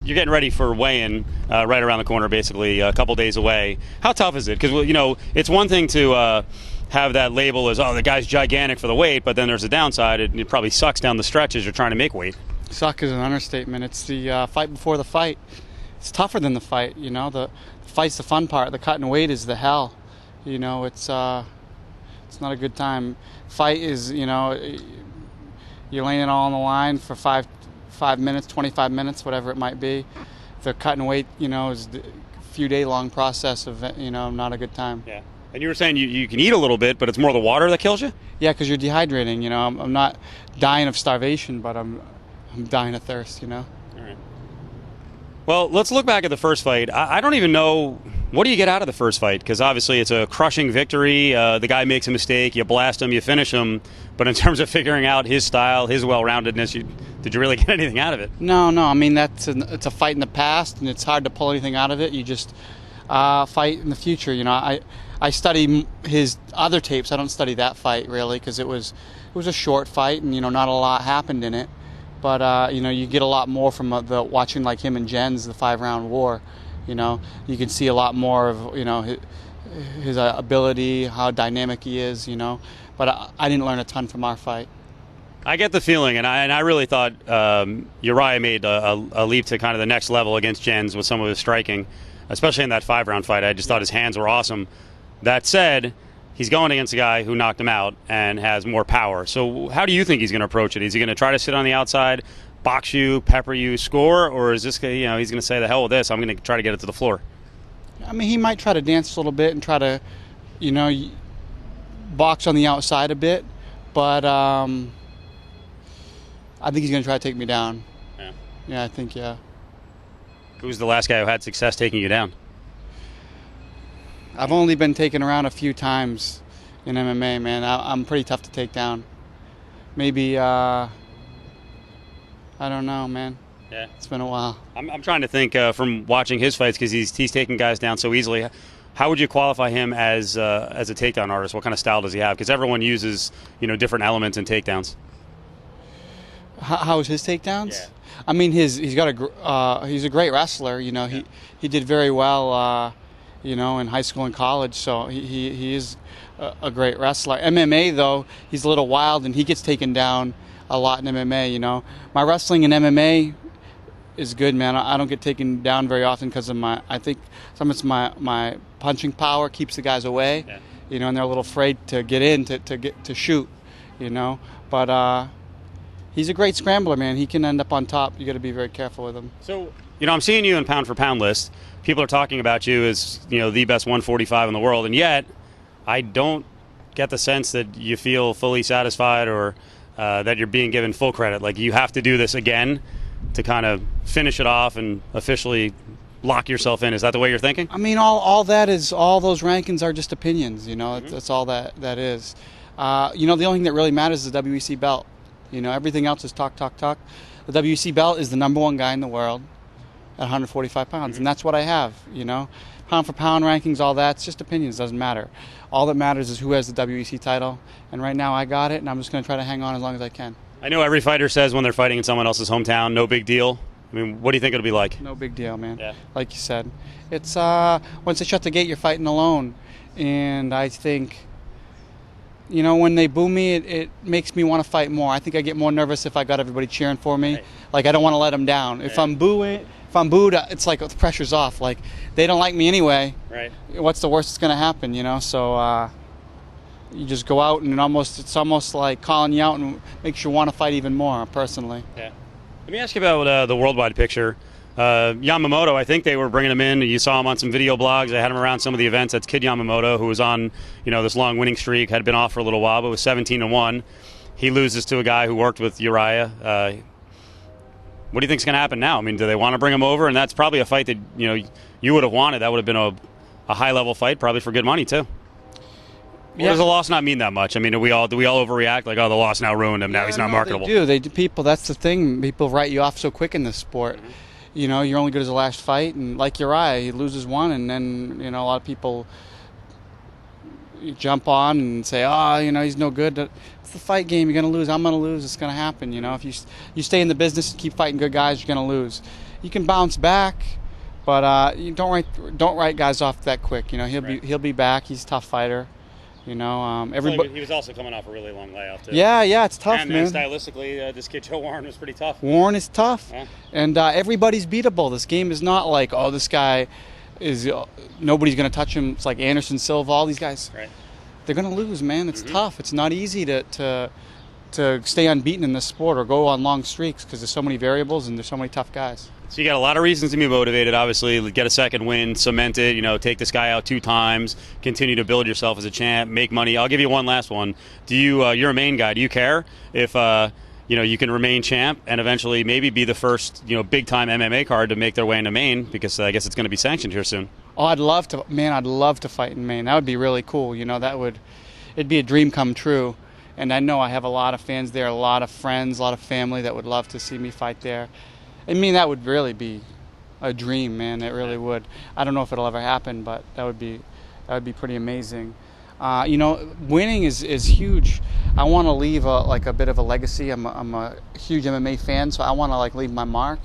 You're getting ready for weigh-in right around the corner, basically a couple days away. How tough is it? Because, it's one thing to have that label as, oh, the guy's gigantic for the weight, but then there's a downside. It probably sucks down the stretch as you're trying to make weight. Suck is an understatement. It's the fight before the fight. It's tougher than the fight, The fight's the fun part. The cutting weight is the hell. It's not a good time. Fight is, you're laying it all on the line for 5 minutes, 25 minutes, whatever it might be. The cutting weight, is a few day long process of, not a good time. Yeah. And you were saying you can eat a little bit, but it's more the water that kills you? Yeah, because you're dehydrating. I'm not dying of starvation, but I'm dying of thirst. All right. Well, let's look back at the first fight. I don't even know, what do you get out of the first fight? Because obviously it's a crushing victory. The guy makes a mistake, you blast him, you finish him. But in terms of figuring out his style, his well-roundedness, did you really get anything out of it? No. I mean, it's a fight in the past, and it's hard to pull anything out of it. You just fight in the future. I study his other tapes. I don't study that fight really because it was a short fight, and not a lot happened in it. But you get a lot more from watching like him and Jen's the 5-round war. You can see a lot more of his ability, how dynamic he is. But I didn't learn a ton from our fight. I get the feeling, and I really thought Uriah made a leap to kind of the next level against Jens with some of his striking, especially in that 5-round fight. I just thought his hands were awesome. That said, he's going against a guy who knocked him out and has more power. So how do you think he's going to approach it? Is he going to try to sit on the outside, box you, pepper you, score, or is this he's going to say, the hell with this, I'm going to try to get it to the floor? I mean, he might try to dance a little bit and try to, box on the outside a bit, but I think he's going to try to take me down. Yeah, I think, yeah. Who's the last guy who had success taking you down? I've only been taken around a few times in MMA, man. I'm pretty tough to take down. Maybe, I don't know, man. Yeah. It's been a while. I'm trying to think from watching his fights, because he's taking guys down so easily. How would you qualify him as a takedown artist? What kind of style does he have? Because everyone uses different elements in takedowns. How is his takedowns? Yeah. I mean, he's a great wrestler. He did very well. In high school and college, so he is a great wrestler. MMA, though, he's a little wild, and he gets taken down a lot in MMA, My wrestling in MMA is good, man. I don't get taken down very often because of I think some of it's my punching power keeps the guys away, and they're a little afraid to get in, to shoot, But he's a great scrambler, man. He can end up on top. You got to be very careful with him. So, I'm seeing you in pound-for-pound list. People are talking about you as, the best 145 in the world, and yet I don't get the sense that you feel fully satisfied or that you're being given full credit. Like, you have to do this again to kind of finish it off and officially lock yourself in. Is that the way you're thinking? I mean, all those rankings are just opinions, That's all that is. The only thing that really matters is the WEC belt. Everything else is talk. The WEC belt is the number one guy in the world at 145 pounds, and that's what I have, Pound for pound rankings, all that's just opinions, doesn't matter. All that matters is who has the WEC title, and right now I got it, and I'm just going to try to hang on as long as I can. I know every fighter says when they're fighting in someone else's hometown, no big deal. I mean, what do you think it'll be like? No big deal, man. Yeah. Like you said. It's, once they shut the gate, you're fighting alone, and I think, when they boo me, it makes me want to fight more. I think I get more nervous if I got everybody cheering for me. Right. Like, I don't want to let them down. If I'm booed, it's like the pressure's off. Like, they don't like me anyway. Right. What's the worst that's going to happen, So you just go out, and it's almost like calling you out and makes you want to fight even more, personally. Yeah. Let me ask you about the worldwide picture. Yamamoto, I think they were bringing him in. You saw him on some video blogs. They had him around some of the events. That's Kid Yamamoto, who was on, this long winning streak, had been off for a little while, but was 17-1. He loses to a guy who worked with Uriah. What do you think is going to happen now? I mean, do they want to bring him over? And that's probably a fight that, you would have wanted. That would have been a high-level fight, probably for good money, too. Or does the loss not mean that much? I mean, do we all overreact? Like, oh, the loss now ruined him. Now he's not marketable. They do. People, that's the thing. People write you off so quick in this sport. Mm-hmm. You're only good as the last fight. And like Uriah, he loses one, and then, a lot of people jump on and say, he's no good. It's the fight game. You're going to lose. I'm going to lose. It's going to happen. If you stay in the business and keep fighting good guys, you're going to lose. you can bounce back, but you don't write guys off that quick. You know, he'll be back. He's a tough fighter. You know, everybody. He was also coming off a really long layoff too. Yeah, it's tough, man. And stylistically, this kid Joe Warren was pretty tough. Warren is tough, yeah. And everybody's beatable. This game is not like, oh, this guy is nobody's going to touch him. It's like Anderson Silva, all these guys. Right. They're going to lose, man. It's tough. It's not easy to stay unbeaten in this sport or go on long streaks because there's so many variables and there's so many tough guys. So you got a lot of reasons to be motivated, obviously. Get a second win, cement it, take this guy out 2 times, continue to build yourself as a champ, make money. I'll give you one last one. Do you, you're a Maine guy, do you care if, you can remain champ and eventually maybe be the first, big-time MMA card to make their way into Maine, because I guess it's going to be sanctioned here soon? Oh, I'd love to fight in Maine. That would be really cool. It'd be a dream come true. And I know I have a lot of fans there, a lot of friends, a lot of family that would love to see me fight there. I mean, that would really be a dream, man. It really would. I don't know if it'll ever happen, but that would be pretty amazing. Winning is huge. I want to leave a bit of a legacy. I'm a huge MMA fan, so I want to leave my mark,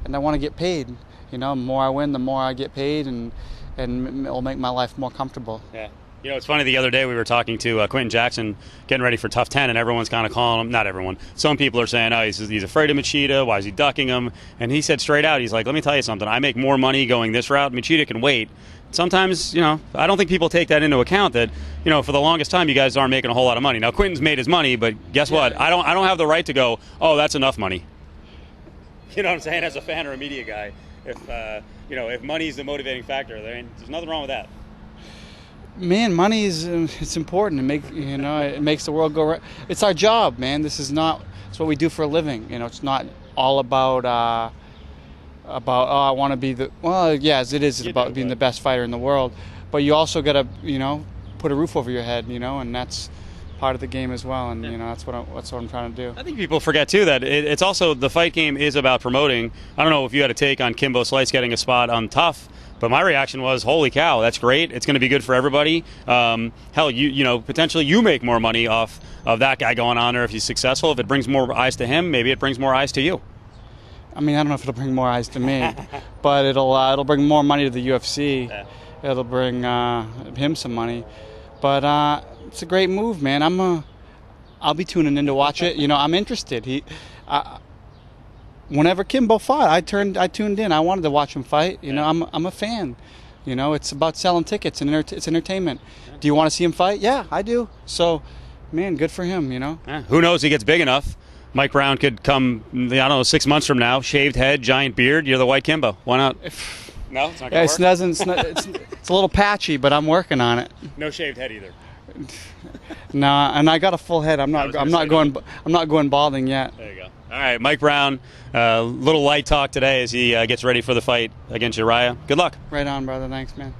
and I want to get paid. The more I win, the more I get paid, and it'll make my life more comfortable. Yeah. It's funny, the other day we were talking to Quentin Jackson getting ready for Tough 10, and everyone's kind of calling him, not everyone, some people are saying, oh, he's afraid of Machida, why is he ducking him? And he said straight out, he's like, let me tell you something, I make more money going this route, Machida can wait. Sometimes, I don't think people take that into account that, for the longest time you guys aren't making a whole lot of money. Now, Quentin's made his money, but guess what? I don't have the right to go, oh, that's enough money. You know what I'm saying? As a fan or a media guy, if money's the motivating factor, there's nothing wrong with that. Man, money is it's important. It makes the world go right. It's our job, man. It's what we do for a living. It's not all about I want to be yes, it is. It's about being the best fighter in the world. But you also got to put a roof over your head, and that's part of the game as well. And that's what I'm trying to do. I think people forget too that it's also, the fight game is about promoting. I don't know if you had a take on Kimbo Slice getting a spot on Tough. But my reaction was, holy cow, that's great. It's going to be good for everybody. Hell, potentially you make more money off of that guy going on there if he's successful. If it brings more eyes to him, maybe it brings more eyes to you. I mean, I don't know if it'll bring more eyes to me, but it'll bring more money to the UFC. Yeah. It'll bring him some money. But it's a great move, man. I'll be tuning in to watch it. I'm interested. Whenever Kimbo fought, I tuned in. I wanted to watch him fight. I'm a fan. It's about selling tickets and it's entertainment. Yeah. Do you want to see him fight? Yeah, I do. So, man, good for him. Yeah. Who knows? He gets big enough. Mike Brown could come, 6 months from now, shaved head, giant beard. You're the White Kimbo. Why not? No, it's not going to work. It's a little patchy, but I'm working on it. No shaved head either. No, and I got a full head. I'm not going balding yet. There you go. All right, Mike Brown, little light talk today as he gets ready for the fight against Uriah. Good luck. Right on, brother. Thanks, man.